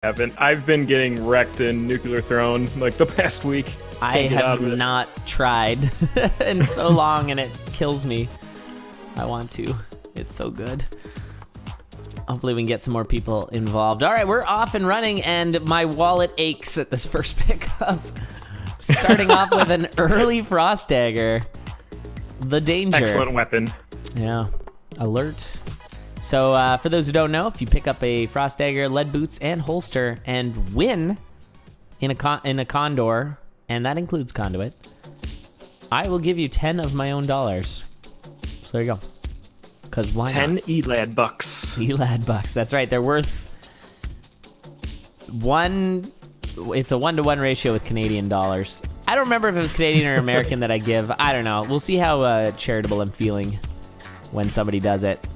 I've been getting wrecked in Nuclear Throne like the past week. I have not tried in so long, and it kills me. I want to. It's so good. Hopefully we can get some more people involved. All right, we're off and running, and my wallet aches at this first pickup. Starting off with an early Frost Dagger. The danger. Excellent weapon. Yeah. Alert. So for those who don't know, if you pick up a Frost Dagger, lead boots, and holster, and win in a Condor, and that includes Conduit, I will give you 10 of my own dollars. So there you go. Because why 10 not? ELAD bucks. ELAD bucks. That's right. They're worth one. It's a 1-to-1 ratio with Canadian dollars. I don't remember if it was Canadian or American that I give. I don't know. We'll see how charitable I'm feeling when somebody does it.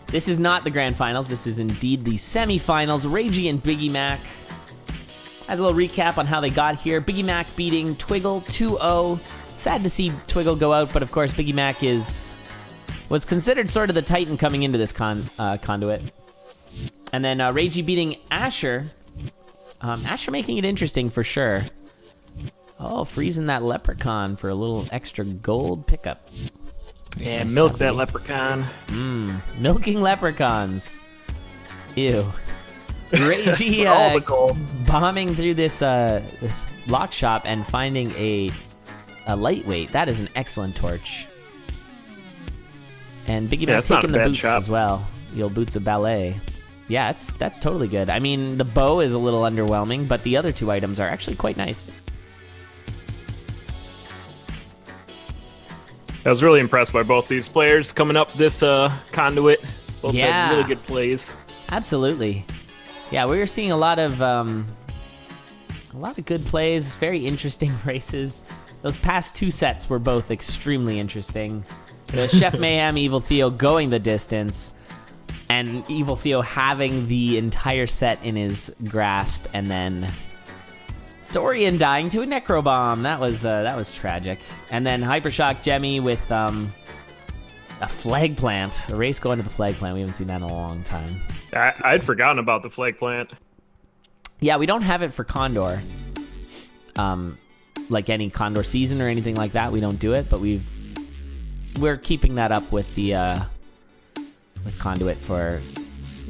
This is not the grand finals. This is indeed the semifinals. Reiji and Biggiemac. As a little recap on how they got here. Biggiemac beating Twiggle 2-0. Sad to see Twiggle go out, but of course Biggiemac was considered sort of the Titan coming into this conduit. And then Reiji beating Asher. Asher making it interesting for sure. Oh, freezing that leprechaun for a little extra gold pickup. Yeah, milk that leprechaun. Milking leprechauns. Ew. Reiji all the gold. bombing through this lock shop and finding a lightweight. That is an excellent torch. And Biggiemac taking the boots as well. The old boots of ballet. Yeah, that's totally good. I mean, the bow is a little underwhelming, but the other two items are actually quite nice. I was really impressed by both these players coming up this conduit. Both Yeah. had really good plays. Absolutely. Yeah, we were seeing a lot of good plays, very interesting races. Those past two sets were both extremely interesting. The Chef Mayhem, Evil Theo going the distance, and Evil Theo having the entire set in his grasp, and then Dorian dying to a Necrobomb. That was tragic. And then Hypershock Jemmy with a flag plant. A race going to the flag plant. We haven't seen that in a long time. I'd forgotten about the flag plant. Yeah, we don't have it for Condor. Like any Condor season or anything like that, we don't do it, but we're keeping that up with the with Conduit for,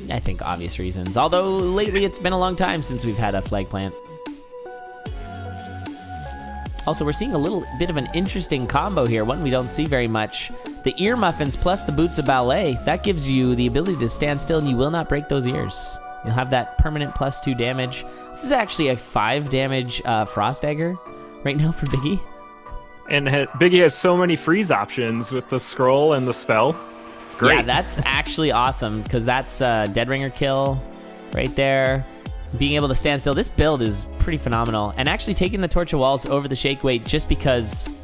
I think, obvious reasons. Although lately it's been a long time since we've had a flag plant. Also, we're seeing a little bit of an interesting combo here, one we don't see very much. The ear muffins plus the boots of ballet, that gives you the ability to stand still and you will not break those ears. You'll have that permanent +2 damage. This is actually a 5 damage Frost Dagger right now for Biggie. And Biggie has so many freeze options with the scroll and the spell. It's great. Yeah, that's actually awesome, because that's Dead Ringer kill right there. Being able to stand still. This build is pretty phenomenal. And actually taking the Torch of Walls over the Shake Weight just because,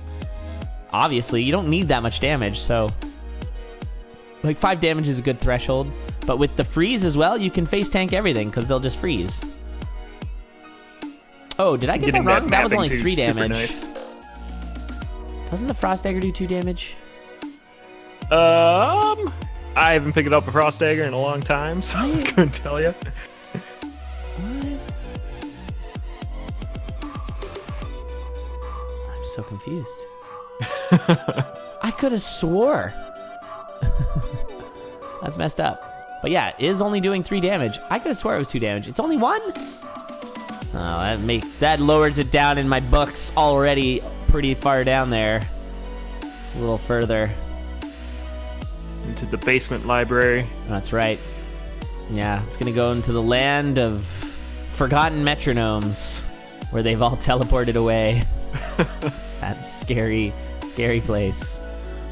obviously, you don't need that much damage. So, like, 5 damage is a good threshold. But with the freeze as well, you can face tank everything because they'll just freeze. Oh, did I get that wrong? That was only 3 damage. Nice. Doesn't the Frost Dagger do 2 damage? I haven't picked up a Frost Dagger in a long time, so I couldn't tell you. I'm so confused. I could have swore. That's messed up. But yeah, it is only doing 3 damage. I could have swore it was 2 damage. It's only 1? Oh, that lowers it down in my books already pretty far down there. A little further. Into the basement library. That's right. Yeah, it's gonna go into the land of forgotten metronomes, where they've all teleported away. That's scary, scary place.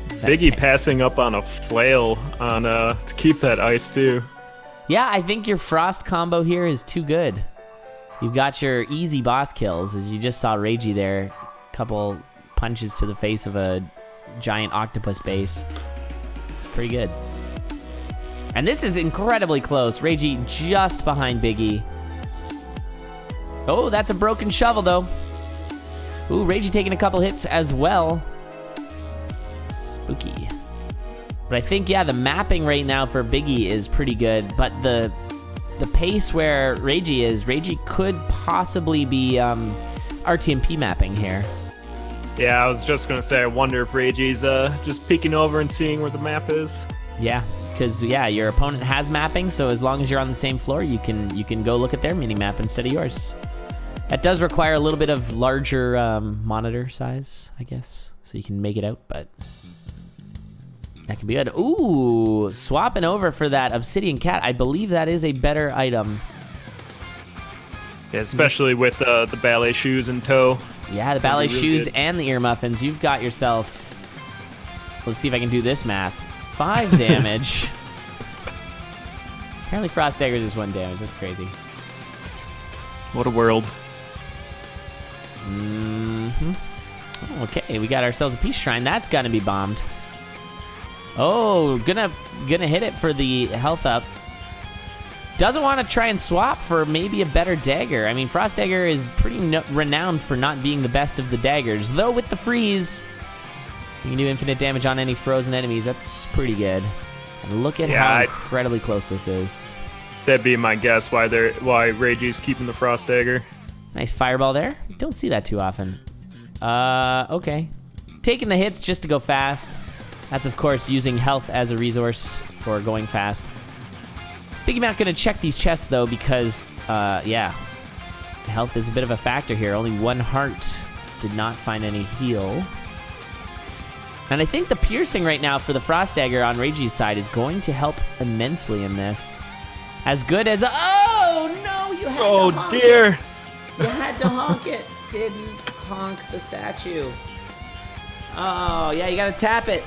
Biggie passing up on a flail on to keep that ice too. Yeah, I think your frost combo here is too good. You've got your easy boss kills, as you just saw Reiji there. Couple punches to the face of a giant octopus base. It's pretty good. And this is incredibly close. Reiji just behind Biggie. Oh, that's a broken shovel, though. Ooh, Reiji taking a couple hits as well. Spooky. But I think, yeah, the mapping right now for Biggie is pretty good. But the the pace where Reiji is, Reiji could possibly be RTMP mapping here. Yeah, I was just gonna say, I wonder if Reiji's just peeking over and seeing where the map is. Yeah, because your opponent has mapping, so as long as you're on the same floor, you can go look at their mini map instead of yours. That does require a little bit of larger monitor size, I guess, so you can make it out, but that can be good. Ooh, swapping over for that Obsidian Cat. I believe that is a better item. Yeah, especially with the ballet shoes in tow. Yeah, the ballet really shoes good. and the ear muffins. You've got yourself... Let's see if I can do this math. 5 damage. Apparently Frost Daggers is 1 damage. That's crazy. What a world. Okay, we got ourselves a peace shrine. That's gonna be bombed. Oh, gonna hit it for the health up. Doesn't want to try and swap for maybe a better dagger. I mean, Frost Dagger is pretty renowned for not being the best of the daggers. Though with the freeze, you can do infinite damage on any frozen enemies. That's pretty good. And look at how incredibly close this is. That'd be my guess why Reiji's keeping the Frost Dagger. Nice fireball there. Don't see that too often. Okay. Taking the hits just to go fast. That's, of course, using health as a resource for going fast. Biggiemac gonna check these chests, though, because, health is a bit of a factor here. Only 1 heart. Did not find any heal. And I think the piercing right now for the Frost Dagger on Reiji's side is going to help immensely in this. As good as... Oh, no! You had to honk dear! It. You had to honk it. Didn't honk the statue. Oh, yeah, you gotta tap it.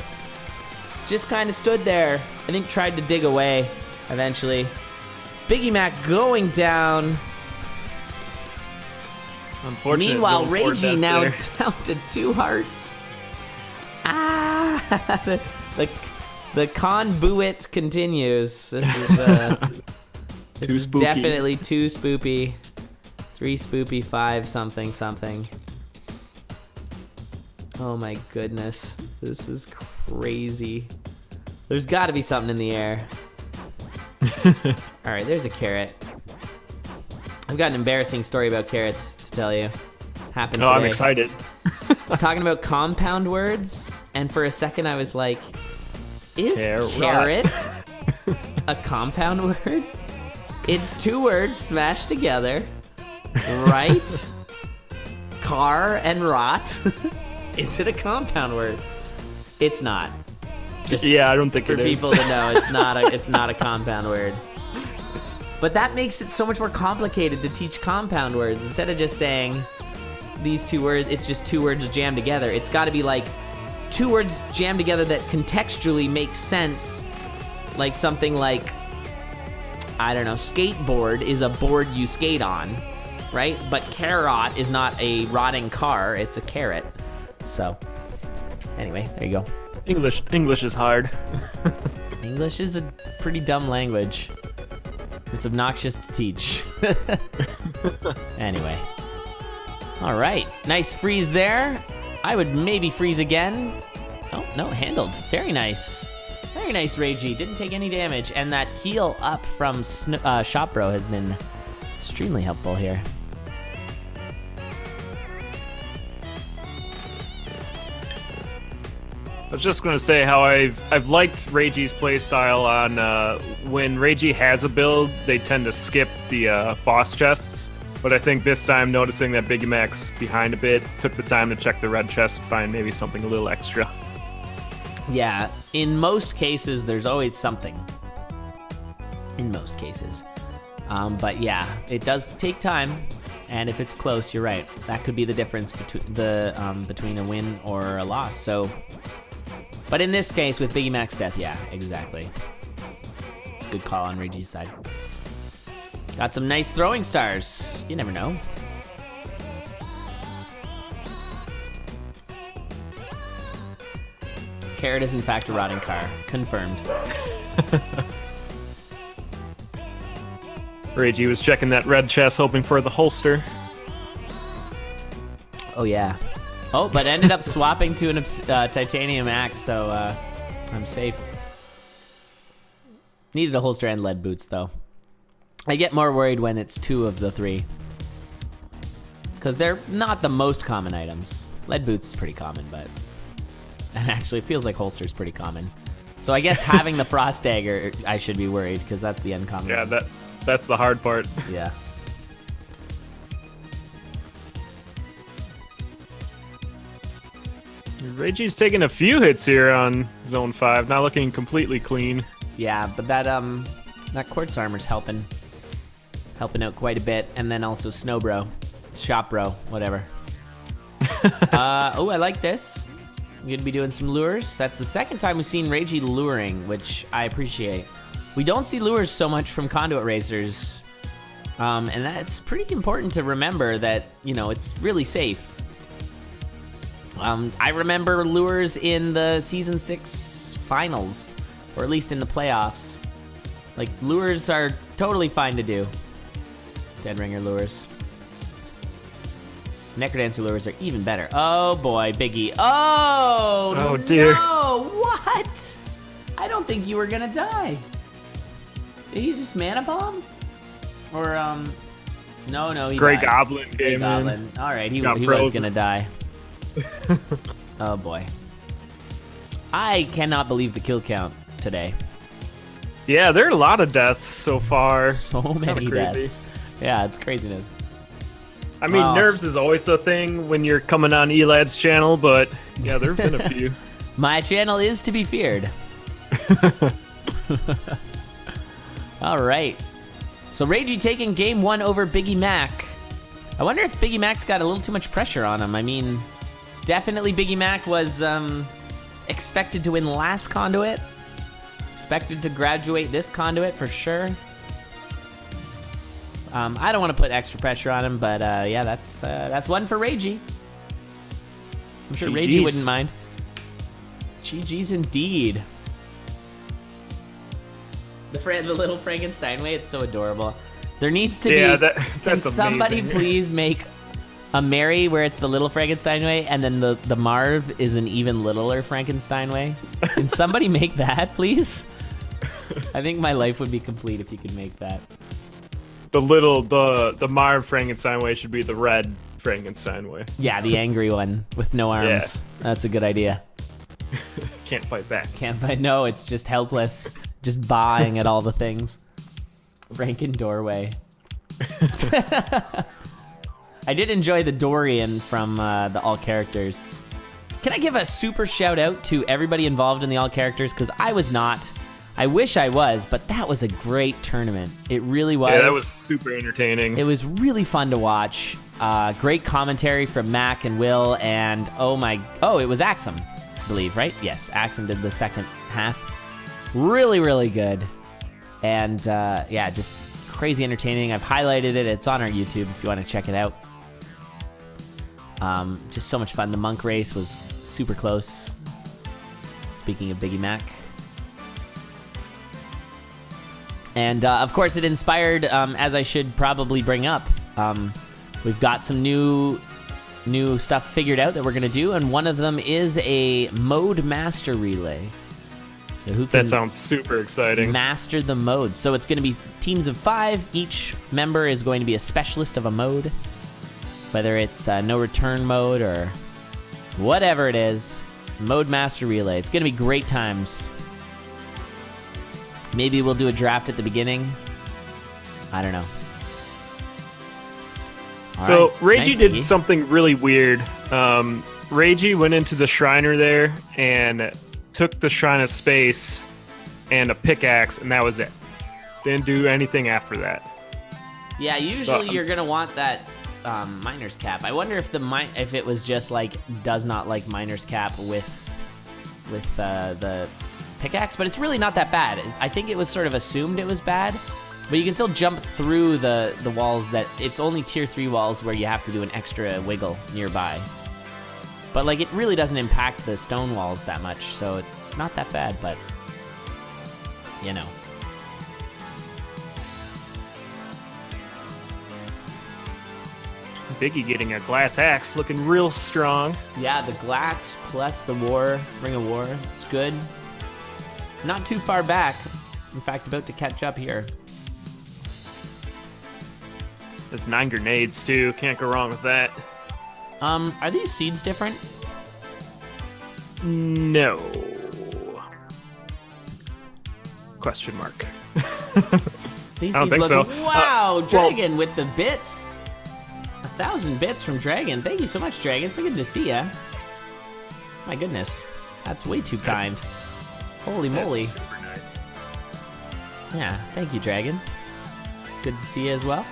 Just kind of stood there. I think tried to dig away eventually. Biggiemac going down. Unfortunately, Meanwhile, Reiji now down to 2 hearts. The CoNDUIT continues. This is this is spooky. Definitely 2 spoopy, 3 spoopy, 5 something something. Oh my goodness, this is crazy. There's got to be something in the air. All right, there's a carrot. I've got an embarrassing story about carrots to tell you. Happened today. I'm excited. I was talking about compound words, and for a second I was like, is carrot a compound word? It's 2 words smashed together, right? Car and rot. Is it a compound word? It's not. Just I don't think for it is. people to know, it's not a compound word. But that makes it so much more complicated to teach compound words. Instead of just saying these 2 words, it's just 2 words jammed together. It's got to be like 2 words jammed together that contextually make sense. Like something like, I don't know, skateboard is a board you skate on, right? But carrot is not a rotting car, it's a carrot. So, anyway, there you go. English is hard. English is a pretty dumb language. It's obnoxious to teach. Anyway. All right, nice freeze there. I would maybe freeze again. Oh, no, handled. Very nice. Very nice, Reiji. Didn't take any damage. And that heal up from Shop Bro has been extremely helpful here. I was just going to say how I've liked Reiji's playstyle on when Reiji has a build, they tend to skip the boss chests. But I think this time, noticing that Biggiemac's behind a bit, took the time to check the red chest to find maybe something a little extra. Yeah, in most cases, there's always something. In most cases. But yeah, it does take time. And if it's close, you're right. That could be the difference between a win or a loss. So, but in this case, with Biggiemac's death, yeah, exactly. It's a good call on Reiji's side. Got some nice throwing stars. You never know. Carrot is in fact a rotting car. Confirmed. Reiji was checking that red chest, hoping for the holster. Oh yeah. Oh, but ended up swapping to an titanium axe, so I'm safe. Needed a holster and lead boots, though. I get more worried when it's 2 of the 3. Because they're not the most common items. Lead boots is pretty common, but... And actually, it feels like holster's pretty common. So I guess having the frost dagger, I should be worried, because that's the uncommon. Yeah, that's the hard part. Yeah. Reiji's taking a few hits here on Zone 5, not looking completely clean. Yeah, but that quartz armor's helping out quite a bit, and then also Snow Bro, Shop Bro, whatever. Oh, I like this. I'm gonna be doing some lures. That's the second time we've seen Reiji luring, which I appreciate. We don't see lures so much from Conduit racers, and that's pretty important to remember that, you know, it's really safe. I remember lures in the Season 6 finals, or at least in the playoffs. Like, lures are totally fine to do. Dead Ringer lures. Necrodancer lures are even better. Oh boy, Biggie. Oh dear. No, what? I don't think you were gonna die. Did he just mana bomb? Or, no, he Grey died. Goblin Grey came Goblin. in. Alright, he Got was frozen. gonna die. Oh boy. I cannot believe the kill count today. Yeah, there are a lot of deaths so far. So many crazy. deaths. Yeah, it's craziness. I mean, Wow. nerves is always a thing when you're coming on Elad's channel, but yeah, there have been a few. My channel is to be feared. All right. So Reiji taking game 1 over Biggiemac. I wonder if Biggiemac's got a little too much pressure on him. I mean, definitely Biggiemac was expected to win last Conduit. Expected to graduate this Conduit for sure. I don't want to put extra pressure on him, but yeah, that's one for Reiji. I'm sure GGs. Reiji wouldn't mind. GG's indeed. The little Frankenstein way, it's so adorable. There needs to be. That's can somebody amazing. please make a Mary where it's the little Frankenstein way, and then the Marv is an even littler Frankenstein way? Can somebody make that, please? I think my life would be complete if you could make that. The Marv Frankenstein way should be the red Frankenstein way. Yeah, the angry one with no arms. Yeah. That's a good idea. Can't fight back. Can't find. No, it's just helpless, just baaing at all the things. Franken doorway. I did enjoy the Dorian from the all characters. Can I give a super shout out to everybody involved in the all characters? Because I was not. I wish I was, but that was a great tournament. It really was. Yeah, that was super entertaining. It was really fun to watch. Great commentary from Mac and Will, and it was Axum, I believe, right? Yes, Axum did the second half. Really, really good. And yeah, just crazy entertaining. I've highlighted it. It's on our YouTube if you want to check it out. Just so much fun. The monk race was super close. Speaking of Biggiemac. And of course, it inspired, as I should probably bring up, we've got some new stuff figured out that we're going to do, and one of them is a mode master relay. So who can that sounds super exciting. master the modes? So it's going to be teams of 5. Each member is going to be a specialist of a mode, whether it's no return mode or whatever it is. Mode master relay. It's going to be great times. Maybe we'll do a draft at the beginning. I don't know. All So right. Reiji Nice, did Biggie. something really weird. Reiji went into the Shriner there and took the Shrine of Space and a pickaxe, and that was it. Didn't do anything after that. Yeah, usually you're gonna want that miner's cap. I wonder if if it was just like does not like miner's cap with the pickaxe, but it's really not that bad. I think it was sort of assumed it was bad, but you can still jump through the walls. That it's only tier 3 walls where you have to do an extra wiggle nearby. But like it really doesn't impact the stone walls that much, so it's not that bad, but you know. Biggie getting a glass axe, looking real strong. Yeah, the Glax plus the Ring of War, it's good. Not too far back. In fact, about to catch up here. There's 9 grenades too. Can't go wrong with that. Are these seeds different? No. Question mark. These I don't seeds think look, so. wow, Dragon with the bits. 1,000 bits from Dragon. Thank you so much, Dragon. So good to see ya. My goodness. That's way too kind. Holy moly. That's super nice. Yeah, thank you, Dragon. Good to see you as well.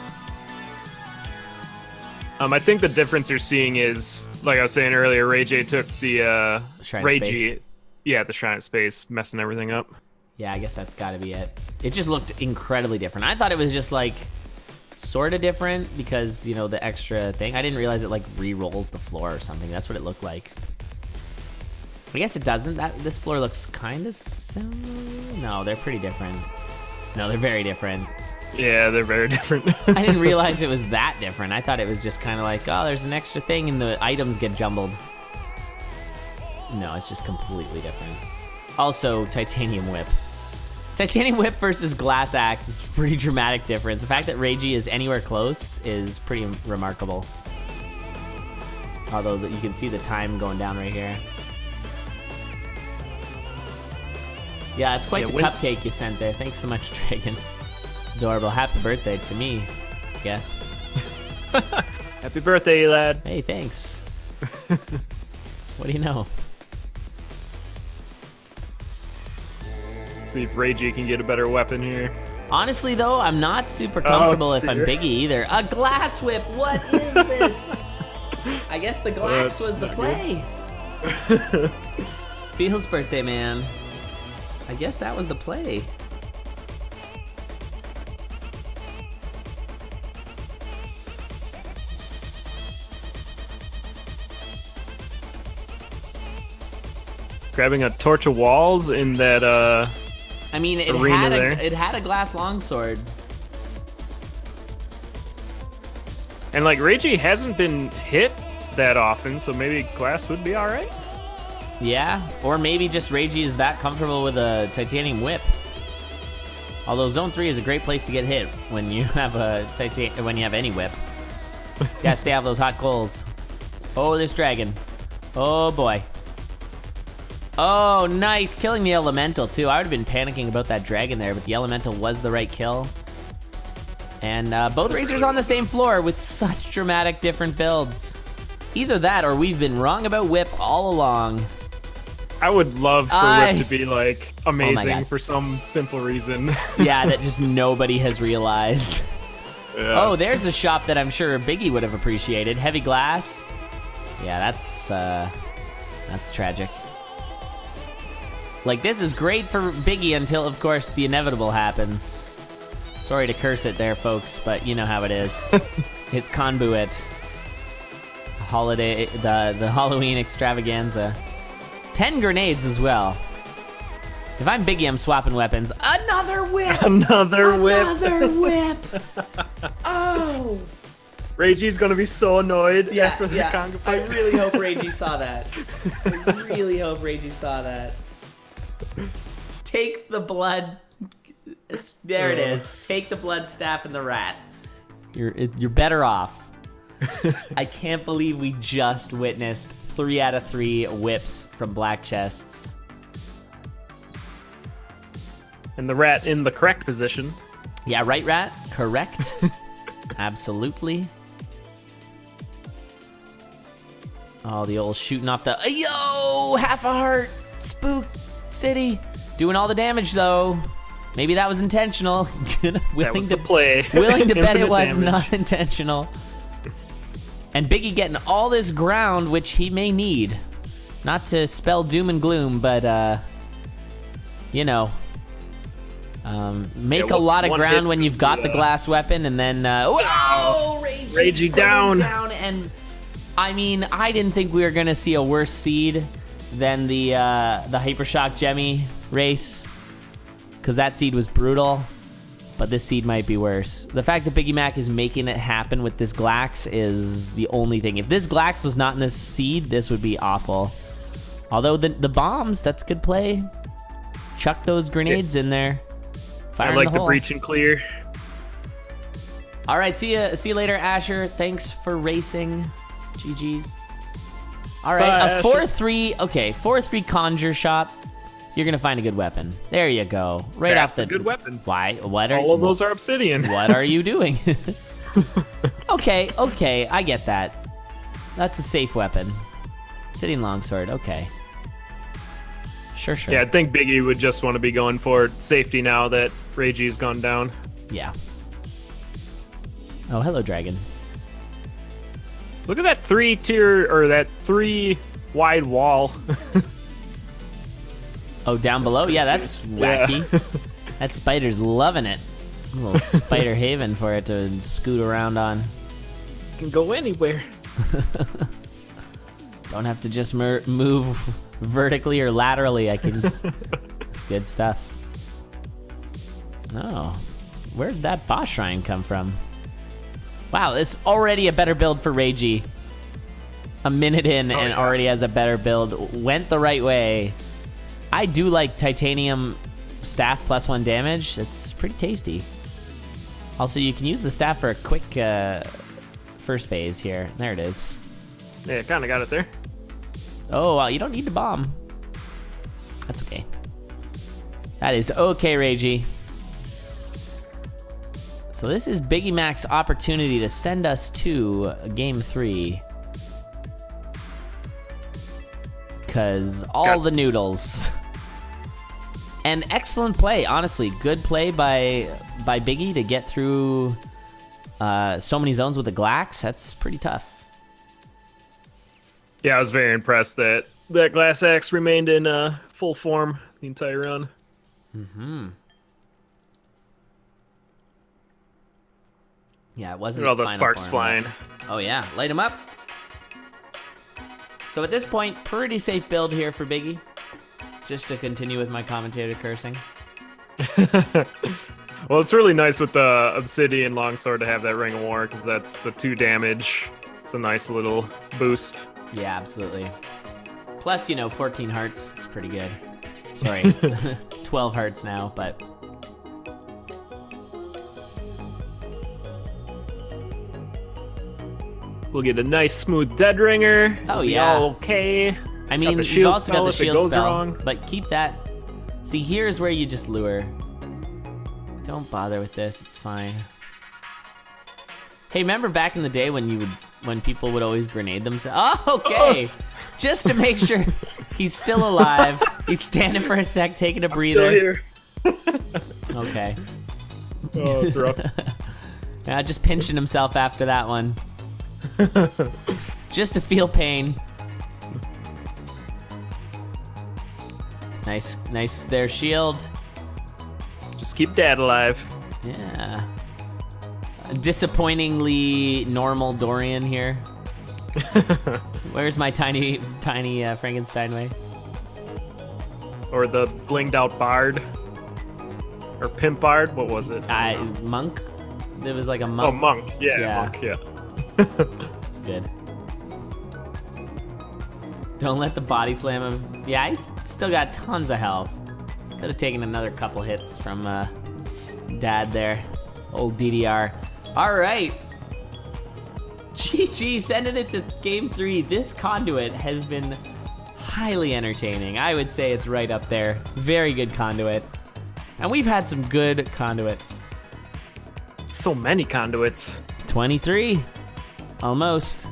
I think the difference you're seeing is, like I was saying earlier, Reiji took the Shrine of Space. Reiji, yeah, the Shrine of Space, messing everything up. Yeah, I guess that's gotta be it. It just looked incredibly different. I thought it was just like sort of different because, you know, the extra thing. I didn't realize it like re-rolls the floor or something. That's what it looked like. I guess it doesn't. This floor looks kind of similar. No, they're pretty different. No, they're very different. Yeah, they're very different. I didn't realize it was that different. I thought it was just kind of like, oh, there's an extra thing and the items get jumbled. No, it's just completely different. Also, Titanium Whip. Titanium Whip versus Glass Axe is a pretty dramatic difference. The fact that Reiji is anywhere close is pretty remarkable. Although you can see the time going down right here. Yeah, it's quite the cupcake you sent there. Thanks so much, Dragon. It's adorable. Happy birthday to me, I guess. Happy birthday, lad. Hey, thanks. What do you know? See if Reiji can get a better weapon here. Honestly, though, I'm not super comfortable if I'm Biggie either. A glass whip. What is this? I guess the glass was the play. Feels birthday, man. I guess that was the play. Grabbing a torch of walls in that I mean, it had a glass longsword. And like Reiji hasn't been hit that often, so maybe glass would be all right. Yeah, or maybe just Reiji is that comfortable with a titanium whip. Although Zone 3 is a great place to get hit when you have any whip. Gotta stay off those hot coals. Oh, this dragon. Oh boy. Oh, nice. Killing the elemental too. I would have been panicking about that dragon there, but the elemental was the right kill. And both racers on the same floor with such dramatic different builds. Either that or we've been wrong about whip all along. I would love for whip to be like amazing for some simple reason. Yeah, that just nobody has realized. Yeah. Oh, there's a shop that I'm sure Biggie would have appreciated. Heavy glass. Yeah, that's tragic. Like, this is great for Biggie until, of course, the inevitable happens. Sorry to curse it there, folks, but you know how it is. It's CoNDUIT. Holiday, the Halloween extravaganza. 10 grenades as well. If I'm Biggie, I'm swapping weapons. Another whip! Another whip! Another whip! Oh! Reiji's gonna be so annoyed after the conga fight. I really hope Reiji saw that. I really hope Reiji saw that. Take the blood. There it is. Take the blood staff and the rat. You're better off. I can't believe we just witnessed 3 out of 3 whips from black chests. And the rat in the correct position. Yeah, right, rat? Correct. Absolutely. Oh, the old shooting off the... Yo! Half a heart! Spook City. Doing all the damage, though. Maybe that was intentional. Willing to play. Willing to bet it was not intentional. And Biggie getting all this ground, which he may need. Not to spell doom and gloom, but, you know... make a lot of ground when you've got the glass weapon, and then... whoa! Reiji down! And, I mean, I didn't think we were going to see a worse seed than the Hypershock Gemmy race, because that seed was brutal, but this seed might be worse. The fact that Biggiemac is making it happen with this Glax is the only thing. If this Glax was not in this seed, this would be awful. Although the bombs, that's good play. Chuck those grenades in there. Fire I like in the breach and clear. All right, see you later, Asher. Thanks for racing. GG's. All right, Bye, a 4-3. Okay, 4-3 conjure shop. You're gonna find a good weapon. There you go. Right off the. That's a good weapon. Why? What are all of those are obsidian? What are you doing? Okay, I get that. That's a safe weapon. Obsidian longsword. Okay. Sure. Yeah, I think Biggie would just want to be going for safety now that Reiji's gone down. Yeah. Oh, hello, dragon. Look at that 3-tier or that 3 wide wall. Oh, down below? Yeah, that's wacky. Yeah. That spider's loving it. A little spider haven for it to scoot around on. Can go anywhere. Don't have to just move vertically or laterally. I can. It's good stuff. Oh, where did that boss shrine come from? Wow, this is already a better build for Reiji. A minute in and already has a better build. Went the right way. I do like titanium staff +1 damage. It's pretty tasty. Also, you can use the staff for a quick first phase here. There it is. Yeah, kind of got it there. Oh, well, you don't need to bomb. That's okay. That is okay, Reiji. So this is Biggiemac's opportunity to send us to game 3. Because all the noodles. And excellent play, honestly. Good play by Biggie to get through so many zones with the Glax. That's pretty tough. Yeah, I was very impressed that Glass Axe remained in full form the entire run. Yeah, it wasn't Look at all its the final sparks form, flying. but- Oh yeah, light them up. So at this point, pretty safe build here for Biggie. Just to continue with my commentator cursing. Well, it's really nice with the Obsidian Longsword to have that Ring of War, because that's the 2 damage. It's a nice little boost. Yeah, absolutely. Plus, 14 hearts. It's pretty good. Sorry, 12 hearts now, but... We'll get a nice smooth Dead Ringer. Oh, Be yeah. all okay. I Got mean, the you've shield also got spell the if it shield goes spell, wrong. but keep that. See, here's where you just lure. Don't bother with this. It's fine. Hey, remember back in the day when people would always grenade themselves? Oh, okay. Just to make sure he's still alive. He's standing for a sec, taking a breather. Still here. Okay. Oh, it's rough. Yeah, just pinching himself after that one. Just to feel pain. Nice there, shield. Just keep Dad alive. Yeah. Disappointingly normal Dorian here. Where's my tiny Frankenstein way? Or the blinged out Bard. Or Pimp Bard, what was it? Monk? There was like a monk. Oh, Monk. Yeah, Monk, yeah. It's good. Don't let the body slam him. Yeah, he's still got tons of health. Could have taken another couple hits from Dad there. Old DDR. All right. GG, sending it to game 3. This conduit has been highly entertaining. I would say it's right up there. Very good conduit. And we've had some good conduits. So many conduits. 23. Almost.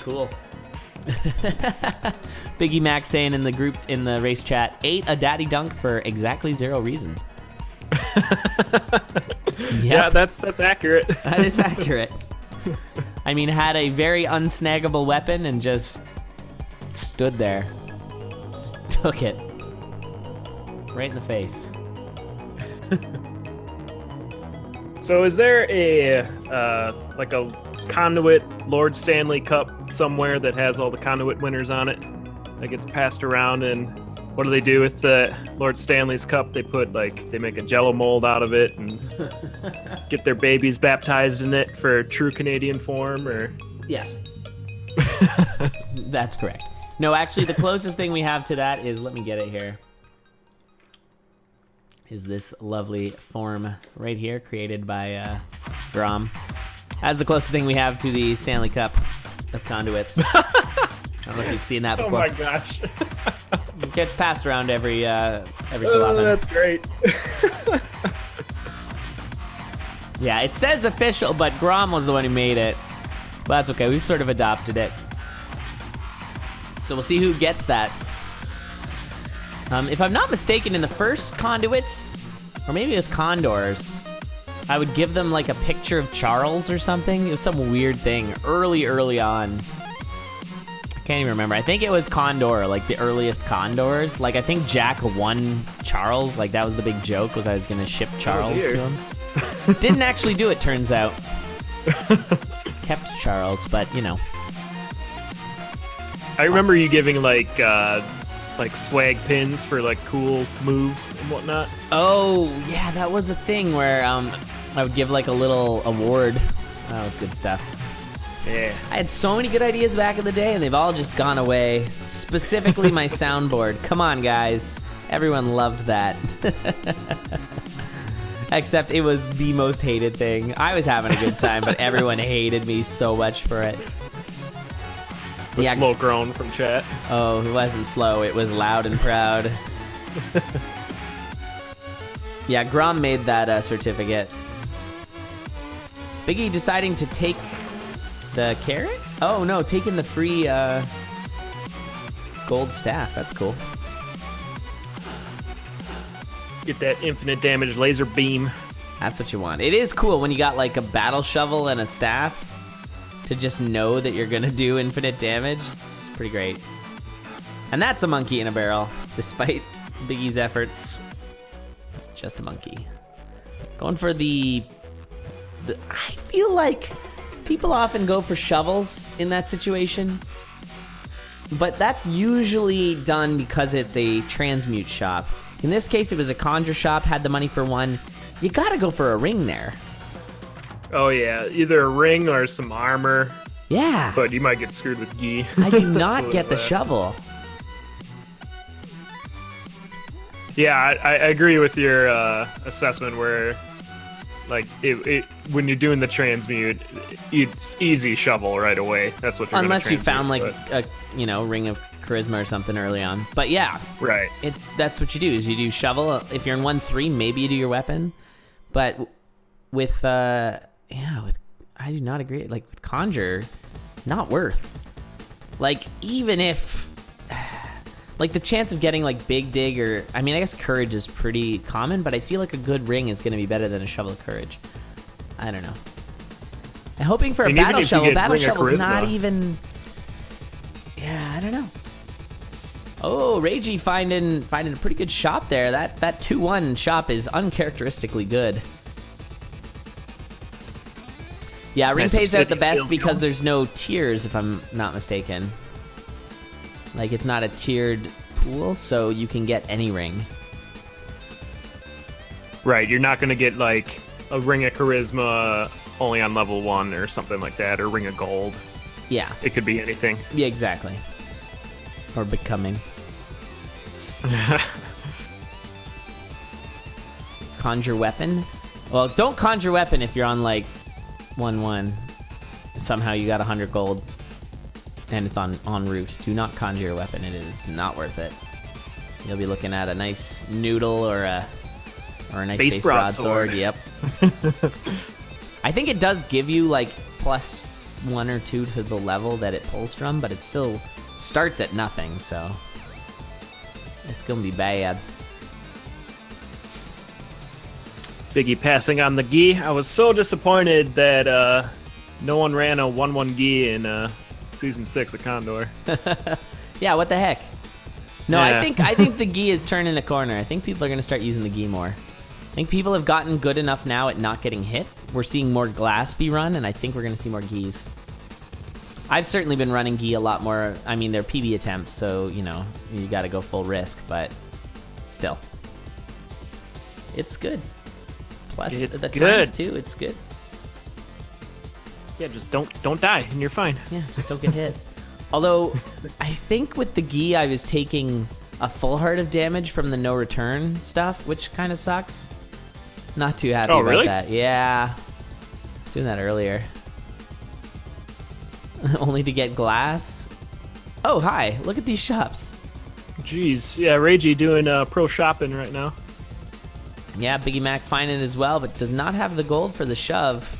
Cool. Biggie Mac saying in the group, in the race chat, ate a daddy dunk for exactly 0 reasons. Yep. Yeah, that's accurate. That is accurate. I mean, had a very unsnaggable weapon and just stood there. Just took it. Right in the face. So is there a like a Conduit Lord Stanley Cup somewhere that has all the Conduit winners on it that gets passed around? And what do they do with the Lord Stanley's Cup? They make a Jello mold out of it and get their babies baptized in it for true Canadian form, or? Yes. That's correct. No, actually, the closest thing we have to that is, let me get it here, is this lovely form right here, created by Grom. That's the closest thing we have to the Stanley Cup of conduits. I don't know if you've seen that before. Oh my gosh. It gets passed around every so often. That's great. Yeah, it says official, but Grom was the one who made it. But that's okay, we've sort of adopted it. So we'll see who gets that. If I'm not mistaken, in the first conduits, or maybe it was condors, I would give them like a picture of Charles or something. It was some weird thing early on. I can't even remember. I think it was Condor, like the earliest Condors. Like I think Jack won Charles. Like that was the big joke, was I was gonna ship Charles to him. Didn't actually do it, turns out. Kept Charles, but you know. I remember you giving like swag pins for like cool moves and whatnot. Oh yeah, that was a thing where I would give like a little award. That was good stuff. Yeah. I had so many good ideas back in the day, and they've all just gone away. Specifically my soundboard. Come on, guys. Everyone loved that. Except it was the most hated thing. I was having a good time, but everyone hated me so much for it. The slow groan from chat. Oh, it wasn't slow. It was loud and proud. Yeah, Grom made that certificate. Biggie deciding to take the carrot? Oh, no, taking the free gold staff. That's cool. Get that infinite damage laser beam. That's what you want. It is cool when you got like a battle shovel and a staff to just know that you're gonna do infinite damage. It's pretty great. And that's a monkey in a barrel, despite Biggie's efforts. It's just a monkey. Going for the I feel like people often go for shovels in that situation, but that's usually done because it's a transmute shop. In this case, it was a conjure shop, had the money for one. You gotta go for a ring there. Oh yeah, either a ring or some armor. Yeah. But you might get screwed with gi. I do not get the shovel. Yeah, I agree with your assessment where, like, it when you're doing the transmute, it's easy shovel right away. That's what you're unless you found like but... a ring of charisma or something early on. But yeah, right. That's what you do. Is you do shovel. If you're in 1-3, maybe you do your weapon. But with I do not agree. Like with conjure, not worth. Like even if. Like, the chance of getting, like, Big Dig or... I mean, I guess Courage is pretty common, but I feel like a good ring is going to be better than a Shovel of Courage. I don't know. And hoping for a Battle Shovel. Battle Shovel's not even... Yeah, I don't know. Oh, Reiji finding a pretty good shop there. That 2-1 shop is uncharacteristically good. Yeah, ring pays out the best because there's no tiers, if I'm not mistaken. Like, it's not a tiered pool, so you can get any ring. Right, you're not going to get, like, a ring of charisma only on level 1 or something like that, or ring of gold. Yeah. It could be anything. Yeah, exactly. Or becoming. Conjure weapon? Well, don't conjure weapon if you're on, like, 1-1. Somehow you got 100 gold. And it's en route. Do not conjure your weapon. It is not worth it. You'll be looking at a nice noodle or a nice base broadsword. Yep. I think it does give you like +1 or 2 to the level that it pulls from, but it still starts at nothing, so it's gonna be bad. Biggie passing on the gi. I was so disappointed that no one ran a 1-1 gi in Season 6 of Condor. Yeah, what the heck? No, yeah. I think the gi is turning the corner. I think people are going to start using the gi more. I think people have gotten good enough now at not getting hit. We're seeing more glass be run, and I think we're going to see more gis. I've certainly been running gi a lot more. I mean, they're PB attempts, so, you know, you got to go full risk, but still. It's good. Plus, it's the good. times, too, it's good. Yeah, just don't die, and you're fine. Yeah, just don't get hit. Although, I think with the gi, I was taking a full heart of damage from the no return stuff, which kind of sucks. Not too happy about really? that. Yeah. I was doing that earlier. Only to get glass. Oh, hi. Look at these shops. Jeez. Yeah, Reiji doing pro shopping right now. Yeah, Biggiemac finding it as well, but does not have the gold for the shove.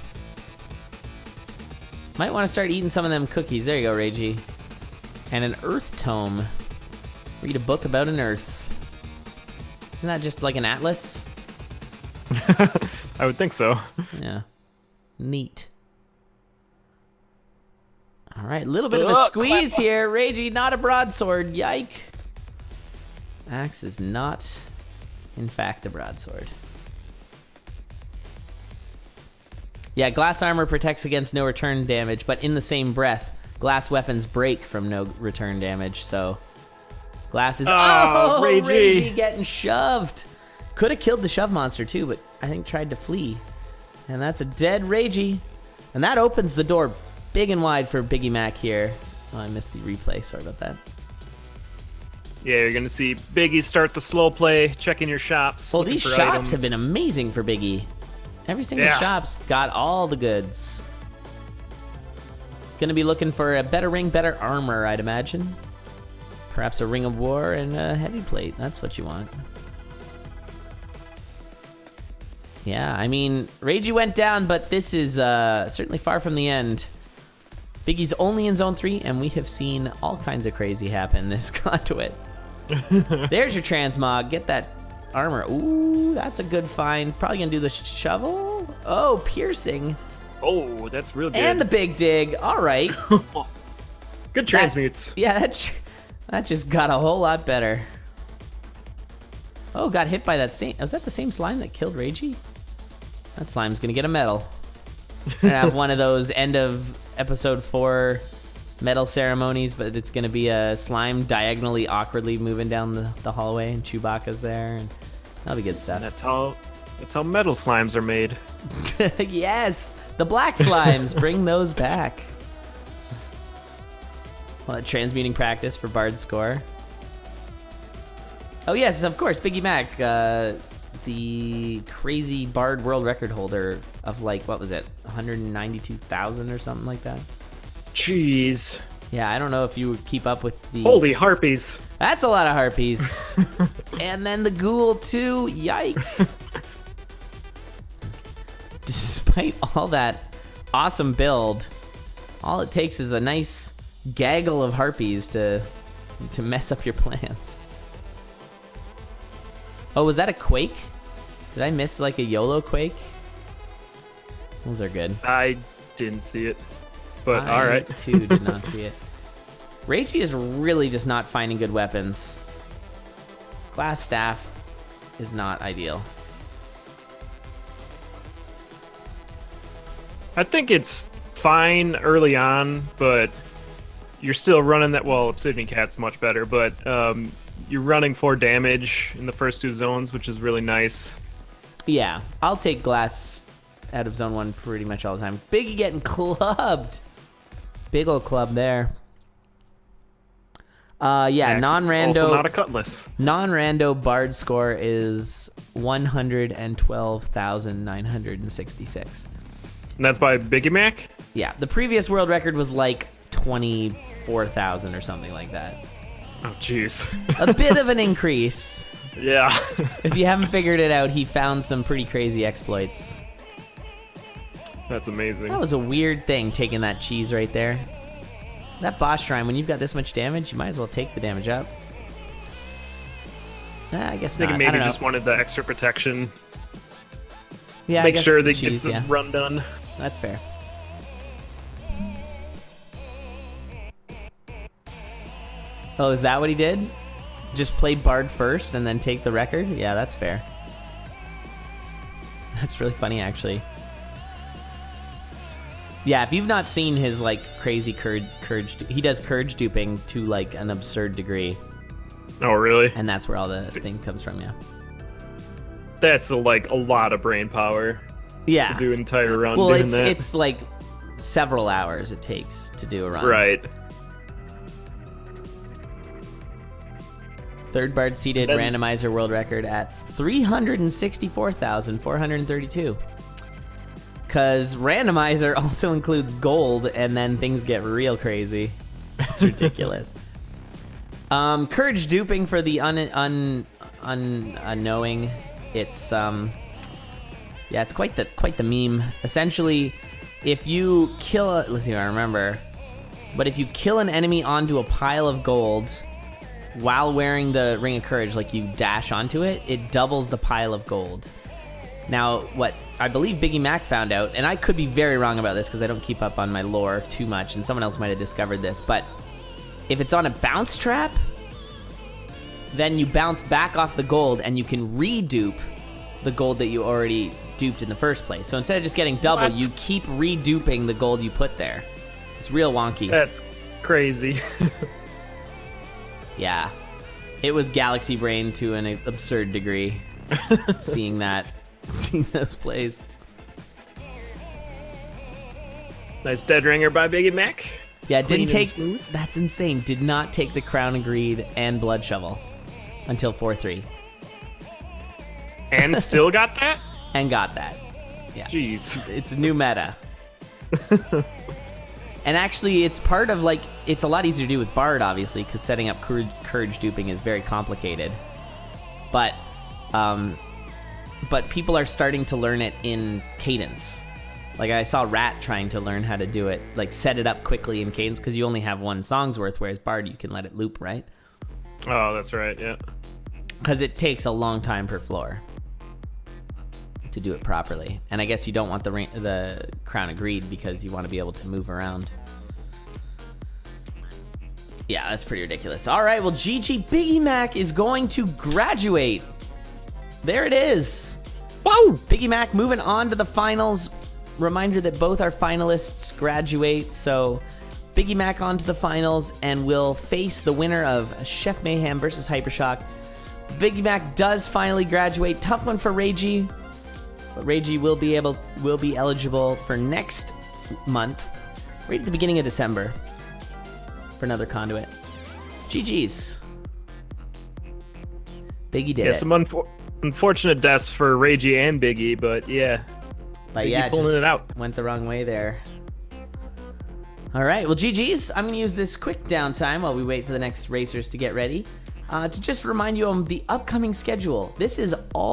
Might want to start eating some of them cookies. There you go, Reiji. And an earth tome. Read a book about an earth. Isn't that just like an atlas? I would think so. Yeah. Neat. All right, a little bit of a squeeze here. Reiji, not a broadsword. Yike. Axe is not, in fact, a broadsword. Yeah, glass armor protects against no return damage, but in the same breath, glass weapons break from no return damage, so... Glass is... Oh, Reiji getting shoved! Could have killed the shove monster, too, but I think tried to flee. And that's a dead Reiji. And that opens the door big and wide for Biggiemac here. Oh, I missed the replay. Sorry about that. Yeah, you're going to see Biggie start the slow play, checking your shops. Well, these shops have been amazing for Biggie. Every single shop's got all the goods. Gonna be looking for a better ring, better armor, I'd imagine. Perhaps a ring of war and a heavy plate. That's what you want. Yeah, I mean, Reiji went down, but this is certainly far from the end. Biggie's only in Zone 3, and we have seen all kinds of crazy happen this conduit. There's your transmog. Get that armor. Ooh, that's a good find. Probably gonna do the shovel. Oh, piercing. Oh, that's real good. And the big dig. All right. Good transmutes. That just got a whole lot better. Oh, got hit by that same... Was that the same slime that killed Reiji? That slime's gonna get a medal. Gonna have one of those end of episode 4 medal ceremonies, but it's gonna be a slime diagonally, awkwardly moving down the hallway, and Chewbacca's there, and that'll be good stuff. That's how metal slimes are made. Yes, the black slimes. Bring those back. Well, transmuting practice for Bard's score. Oh yes, of course, Biggiemac, the crazy Bard world record holder of like, what was it, 192,000 or something like that. Jeez. Yeah, I don't know if you would keep up with the... Holy harpies. That's a lot of harpies. And then the ghoul too, yike. Despite all that awesome build, all it takes is a nice gaggle of harpies to mess up your plans. Oh, was that a quake? Did I miss like a YOLO quake? Those are good. I didn't see it, but all right. I too did not see it. Reiji is really just not finding good weapons. Glass staff is not ideal. I think it's fine early on, but you're still running that. Well, Obsidian Cat's much better, but you're running 4 damage in the first 2 zones, which is really nice. Yeah, I'll take glass out of zone 1 pretty much all the time. Biggie getting clubbed. Big old club there. Yeah, non-rando. Also not a cutlass. Non-rando Bard score is 112,966. And that's by Biggiemac? Yeah, the previous world record was like 24,000 or something like that. Oh, jeez. A bit of an increase. Yeah. If you haven't figured it out, he found some pretty crazy exploits. That's amazing. That was a weird thing, taking that cheese right there. That boss shrine, when you've got this much damage, you might as well take the damage up. I guess not. Maybe just wanted the extra protection. Yeah, Make sure that gets the run done. That's fair. Oh, is that what he did? Just play Bard first and then take the record? Yeah, that's fair. That's really funny, actually. Yeah, if you've not seen his, like, crazy courage... He does courage duping to, like, an absurd degree. Oh, really? And that's where all the thing comes from, yeah. That's, a lot of brain power. Yeah. To do an entire run doing that. Well, it's, like, several hours it takes to do a run. Right. Third Bard seated Then- randomizer world record at 364,432. Because randomizer also includes gold, and then things get real crazy. It's ridiculous. Courage duping for the unknowing. It's it's quite the meme. Essentially, if you kill let's see if I remember. But if you kill an enemy onto a pile of gold while wearing the Ring of Courage, like you dash onto it, it doubles the pile of gold. Now, what I believe Biggiemac found out, and I could be very wrong about this because I don't keep up on my lore too much, and someone else might have discovered this, but if it's on a bounce trap, then you bounce back off the gold and you can redupe the gold that you already duped in the first place. So instead of just getting double, you keep reduping the gold you put there. It's real wonky. That's crazy. Yeah. It was galaxy brain to an absurd degree. seeing those plays. Nice dead ringer by Biggiemac. Yeah, it didn't Clean and take... smooth. That's insane. Did not take the Crown of Greed and Blood Shovel until 4-3. And still got that? And got that. Yeah. Jeez. It's a new meta. And actually, it's part of, like... It's a lot easier to do with Bard, obviously, because setting up courage duping is very complicated. But people are starting to learn it in Cadence. Like, I saw Rat trying to learn how to do it, like, set it up quickly in Cadence, because you only have one song's worth, whereas Bard, you can let it loop, right? Oh, that's right, yeah. Because it takes a long time per floor to do it properly. And I guess you don't want the Crown of Greed, because you want to be able to move around. Yeah, that's pretty ridiculous. All right, well, GG Biggiemac is going to graduate. There it is. Whoa! Biggiemac moving on to the finals. Reminder that both our finalists graduate, so Biggiemac on to the finals, and will face the winner of Chef Mayhem versus Hypershock. Biggiemac does finally graduate. Tough one for Reiji, but Reiji will be eligible for next month, right at the beginning of December, for another Conduit. GG's. Biggie did it. Some unfortunate deaths for Reiji and Biggie, but yeah. But Biggie yeah, pulling it out. Went the wrong way there. All right, well, GG's. I'm going to use this quick downtime while we wait for the next racers to get ready to just remind you of the upcoming schedule. This is all